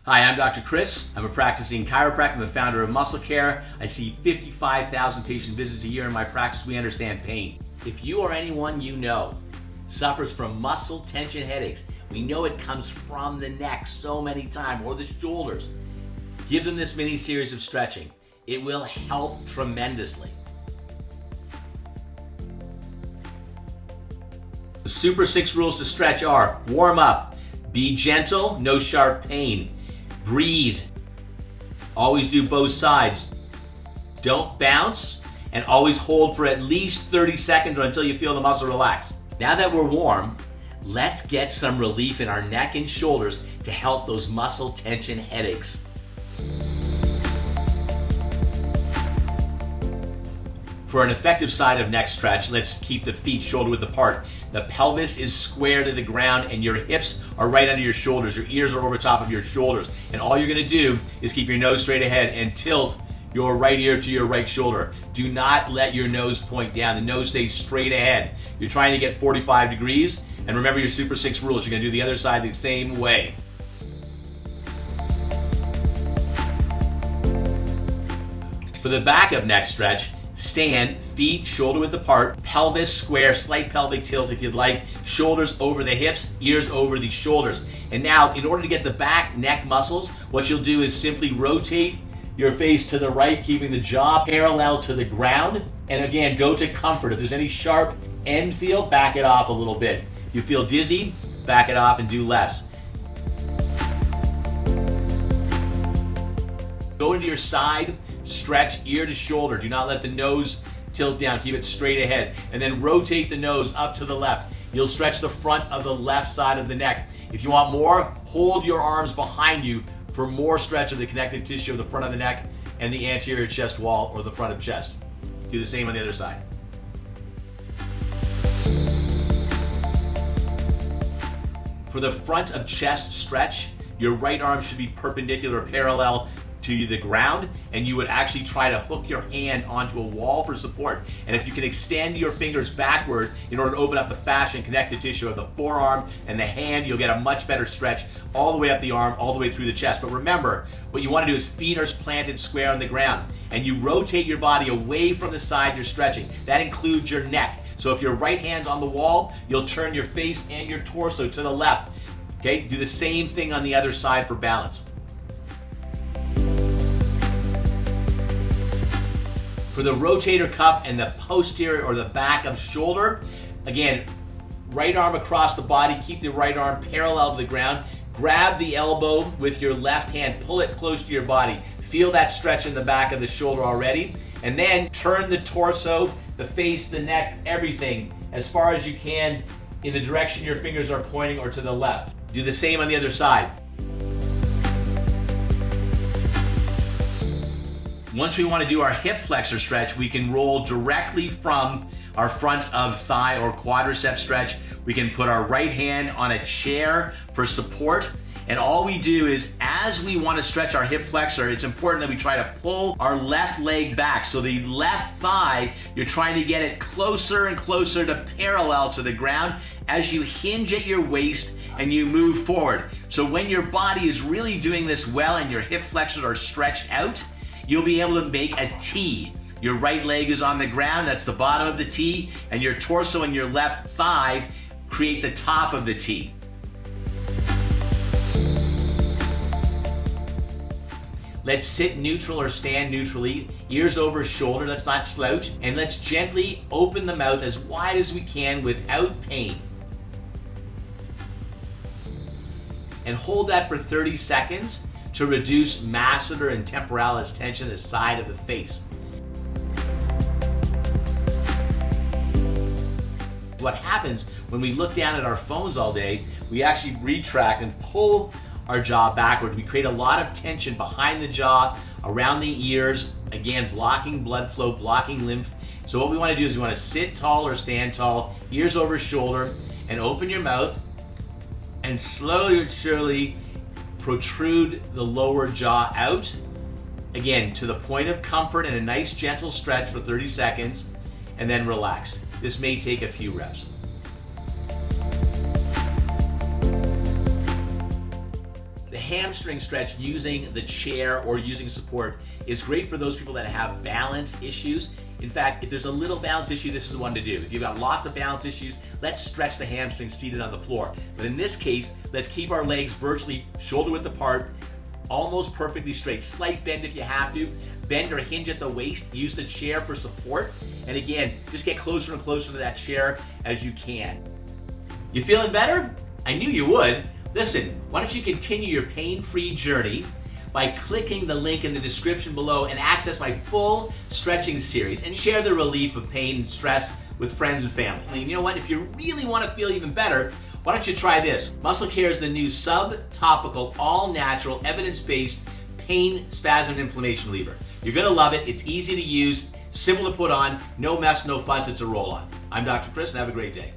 Hi, I'm Dr. Chris. I'm a practicing chiropractor. I'm the founder of Muscle Care. I see 55,000 patient visits a year in my practice. We understand pain. If you or anyone you know suffers from muscle tension headaches, we know it comes from the neck so many times, or the shoulders. Give them this mini series of stretching. It will help tremendously. The Super 6 rules to stretch are: warm up, be gentle, no sharp pain, breathe, always do both sides, don't bounce, and always hold for at least 30 seconds or until you feel the muscle relax. Now that we're warm, let's get some relief in our neck and shoulders to help those muscle tension headaches. For an effective side of neck stretch, let's keep the feet shoulder width apart. The pelvis is square to the ground and your hips are right under your shoulders. Your ears are over top of your shoulders. And all you're gonna do is keep your nose straight ahead and tilt your right ear to your right shoulder. Do not let your nose point down. The nose stays straight ahead. You're trying to get 45 degrees. And remember your Super 6 rules. You're gonna do the other side the same way. For the back of neck stretch, stand, feet shoulder width apart, pelvis square, slight pelvic tilt if you'd like, shoulders over the hips, ears over the shoulders. And now, in order to get the back neck muscles, what you'll do is simply rotate your face to the right, keeping the jaw parallel to the ground. And again, go to comfort. If there's any sharp end feel, back it off a little bit. If you feel dizzy, back it off and do less. Go into your side stretch, ear to shoulder. Do not let the nose tilt down. Keep it straight ahead. And then rotate the nose up to the left. You'll stretch the front of the left side of the neck. If you want more, hold your arms behind you for more stretch of the connective tissue of the front of the neck and the anterior chest wall or the front of chest. Do the same on the other side. For the front of chest stretch, your right arm should be perpendicular or parallel to the ground, and you would actually try to hook your hand onto a wall for support. And if you can extend your fingers backward in order to open up the fascia and connective tissue of the forearm and the hand, you'll get a much better stretch all the way up the arm, all the way through the chest. But remember, what you want to do is feet are planted square on the ground, and you rotate your body away from the side you're stretching. That includes your neck. So if your right hand's on the wall, you'll turn your face and your torso to the left. Okay, do the same thing on the other side for balance. For the rotator cuff and the posterior or the back of shoulder, again, right arm across the body, keep the right arm parallel to the ground. Grab the elbow with your left hand, pull it close to your body. Feel that stretch in the back of the shoulder already. And then turn the torso, the face, the neck, everything as far as you can in the direction your fingers are pointing or to the left. Do the same on the other side. Once we want to do our hip flexor stretch, we can roll directly from our front of thigh or quadricep stretch. We can put our right hand on a chair for support. And all we do is, as we want to stretch our hip flexor, it's important that we try to pull our left leg back. So the left thigh, you're trying to get it closer and closer to parallel to the ground as you hinge at your waist and you move forward. So when your body is really doing this well and your hip flexors are stretched out, you'll be able to make a T. Your right leg is on the ground, that's the bottom of the T, and your torso and your left thigh create the top of the T. Let's sit neutral or stand neutrally, ears over shoulder, let's not slouch, and let's gently open the mouth as wide as we can without pain. And hold that for 30 seconds to reduce masseter and temporalis tension at the side of the face. What happens when we look down at our phones all day, we actually retract and pull our jaw backward. We create a lot of tension behind the jaw, around the ears, again, blocking blood flow, blocking lymph. So what we want to do is we want to sit tall or stand tall, ears over shoulder, and open your mouth, and slowly but surely protrude the lower jaw out, again, to the point of comfort and a nice gentle stretch for 30 seconds, and then relax. This may take a few reps. hamstring stretch using the chair or using support is great for those people that have balance issues. In fact, if there's a little balance issue, this is the one to do. If you've got lots of balance issues, let's stretch the hamstrings seated on the floor. But in this case, let's keep our legs virtually shoulder width apart, almost perfectly straight. Slight bend if you have to. Bend or hinge at the waist. Use the chair for support. And again, just get closer and closer to that chair as you can. You feeling better? I knew you would. Listen, why don't you continue your pain-free journey by clicking the link in the description below and access my full stretching series and share the relief of pain and stress with friends and family. And you know what? If you really want to feel even better, why don't you try this? Muscle Care is the new sub-topical, all-natural, evidence-based pain, spasm, and inflammation reliever. You're going to love it. It's easy to use, simple to put on, no mess, no fuss. It's a roll-on. I'm Dr. Chris, and have a great day.